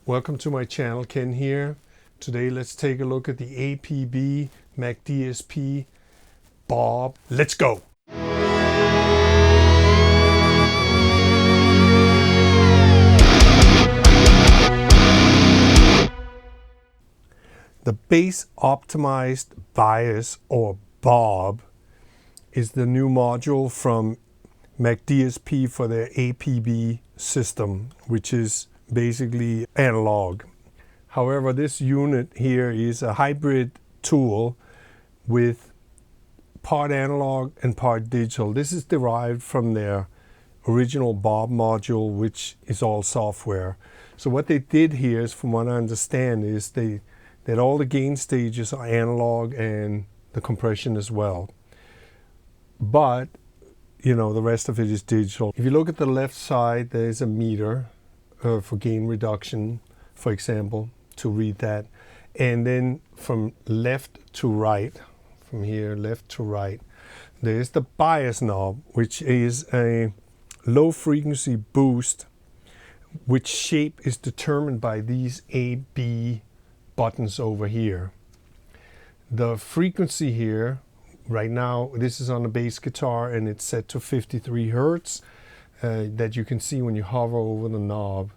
Welcome to my channel, Ken here. Today let's take a look at the APB McDSP Bob. Let's go! The Bass Optimized Bias, or Bob, is the new module from McDSP for their APB system, which is basically analog. However, this unit here is a hybrid tool with part analog and part digital. This is derived from their original Bob module, which is all software. So what they did here is, from what I understand, is that all the gain stages are analog and the compression as well. But the rest of it is digital. If you look at the left side, there's a meter for gain reduction, for example, to read that. And then from left to right, from here left to right, there's the bias knob, which is a low frequency boost, which shape is determined by these AB buttons over here. The frequency here, right now, this is on a bass guitar and it's set to 53 Hertz. That you can see when you hover over the knob.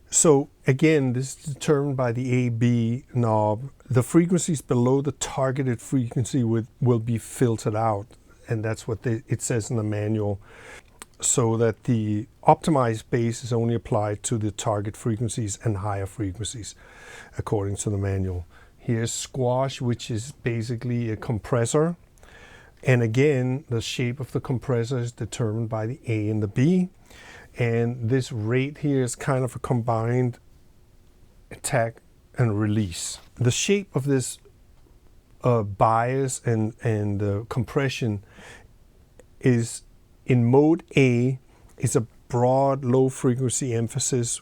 So again, this is determined by the AB knob. The frequencies below the targeted frequency will be filtered out, and that's what it says in the manual, so that the optimized bass is only applied to the target frequencies and higher frequencies, according to the manual. Here's squash, which is basically a compressor. And again, the shape of the compressor is determined by the A and the B. And this rate here is kind of a combined attack and release. The shape of this bias and compression is, in mode A, is a broad low frequency emphasis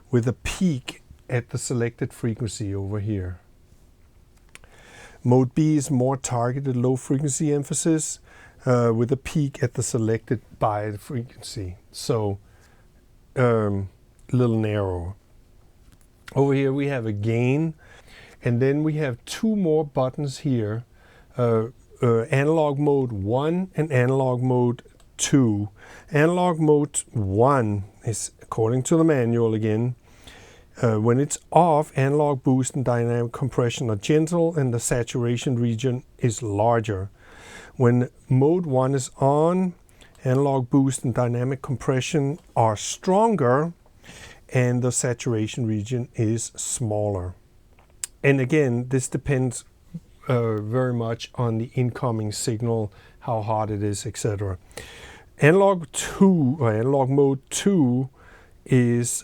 with a peak at the selected frequency over here. Mode B is more targeted low frequency emphasis with a peak at the selected bias frequency. So a little narrower. Over here we have a gain, and then we have two more buttons here, analog mode 1 and analog mode 2. Analog mode 1 is, according to the manual again, when it's off, analog boost and dynamic compression are gentle and the saturation region is larger. When mode 1 is on, analog boost and dynamic compression are stronger and the saturation region is smaller. And again, this depends very much on the incoming signal, how hot it is, etc. Analog 2, or analog mode 2, is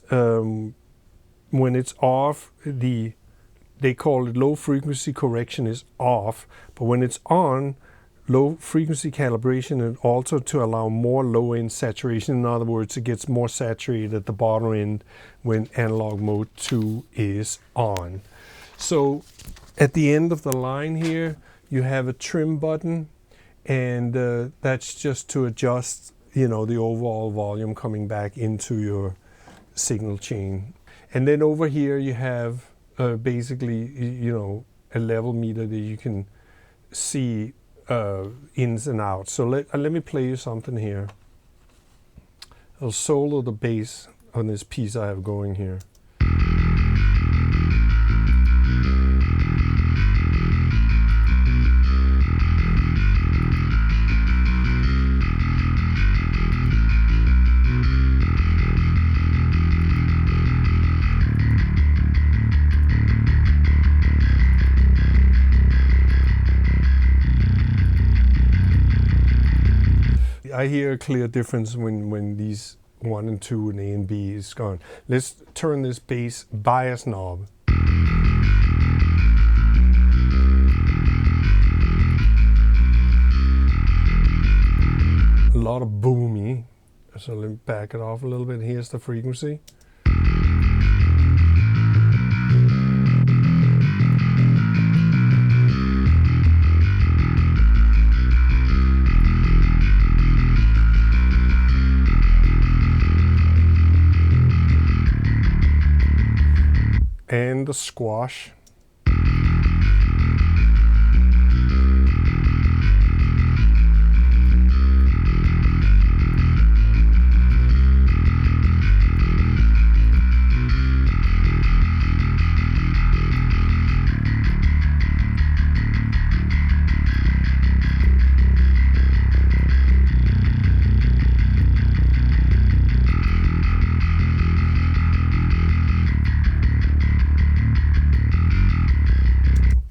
when it's off, they call it low frequency correction is off, but when it's on, low frequency calibration and also to allow more low end saturation. In other words, it gets more saturated at the bottom end when analog mode 2 is on. So at the end of the line here, you have a trim button, and that's just to adjust the overall volume coming back into your signal chain. And then over here you have basically a level meter that you can see ins and outs. So let me play you something here. I'll solo the bass on this piece I have going here. I hear a clear difference when these 1 and 2 and A and B is gone. Let's turn this bass bias knob. A lot of boomy. So let me back it off a little bit. Here's the frequency. and the squash.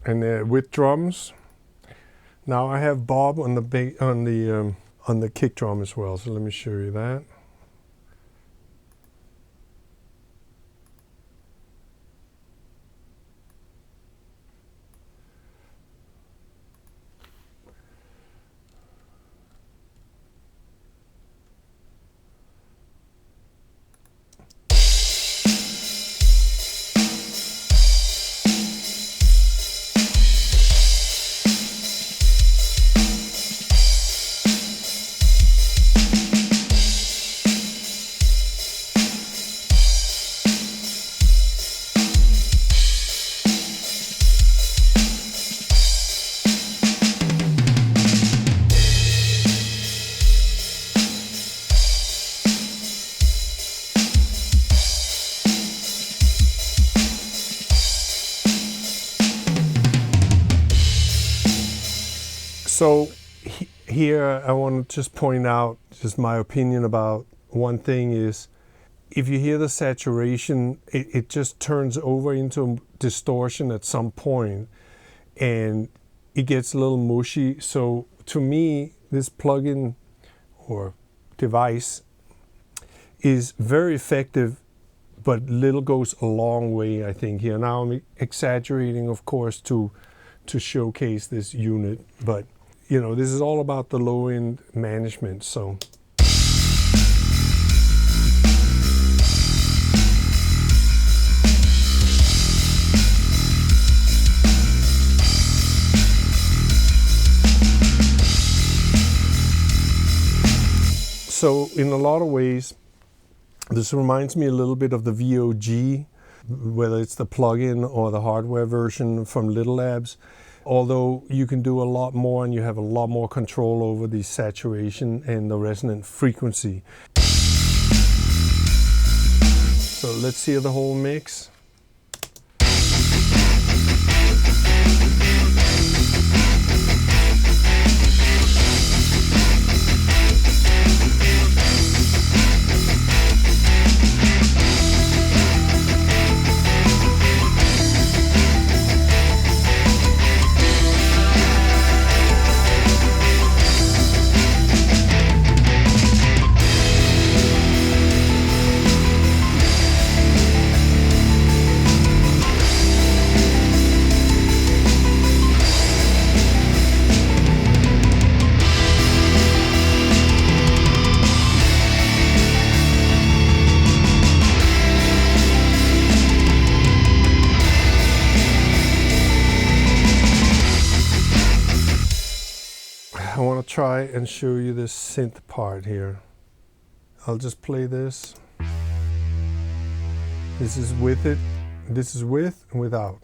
And with drums, now I have bob on the kick drum as well. So let me show you that. So here I want to just point out just my opinion about one thing is, if you hear the saturation, it just turns over into distortion at some point and it gets a little mushy. So to me, this plugin or device is very effective, but little goes a long way, I think, here. Now I'm exaggerating, of course, to showcase this unit, but you know, this is all about the low-end management. So in a lot of ways, this reminds me a little bit of the VOG, whether it's the plugin or the hardware version from Little Labs. Although you can do a lot more and you have a lot more control over the saturation and the resonant frequency. So let's hear the whole mix. I want to try and show you this synth part here. I'll just play this. This is with it. This is with and without.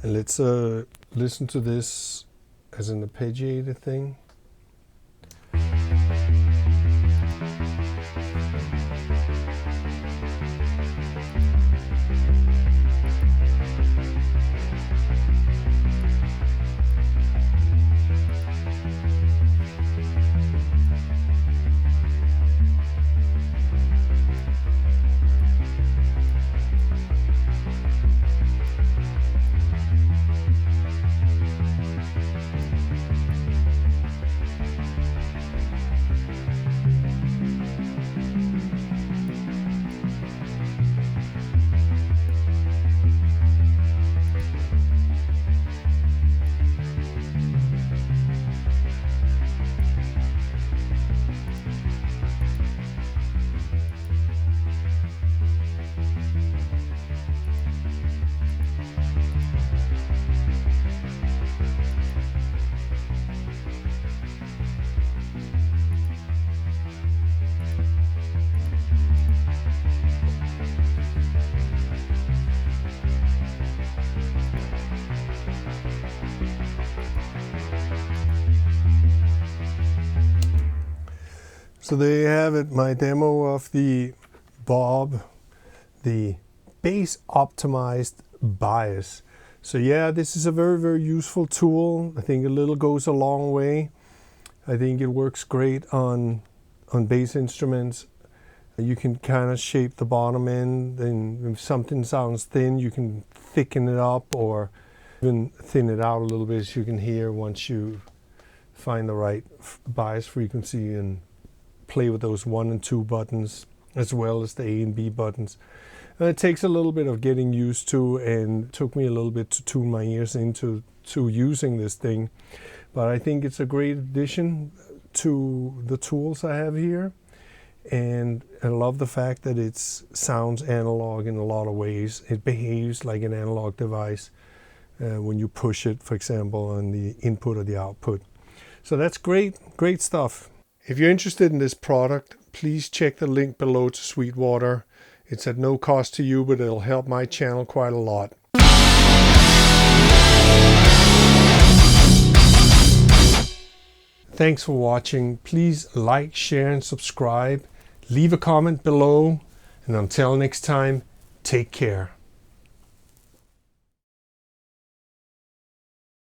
And let's listen to this as an arpeggiated thing. So there you have it, my demo of the Bob, the Bass Optimized Bias. So yeah, this is a very, very useful tool. I think a little goes a long way. I think it works great on bass instruments. You can kind of shape the bottom end, and if something sounds thin, you can thicken it up or even thin it out a little bit, as you can hear once you find the right bias frequency and play with those 1 and 2 buttons as well as the A and B buttons. And it takes a little bit of getting used to, and it took me a little bit to tune my ears into using this thing. But I think it's a great addition to the tools I have here. And I love the fact that it sounds analog in a lot of ways. It behaves like an analog device when you push it, for example, on the input or the output. So that's great, great stuff. If you're interested in this product, please check the link below to Sweetwater. It's at no cost to you, but it'll help my channel quite a lot. Thanks for watching. Please like, share, and subscribe. Leave a comment below. And until next time, take care.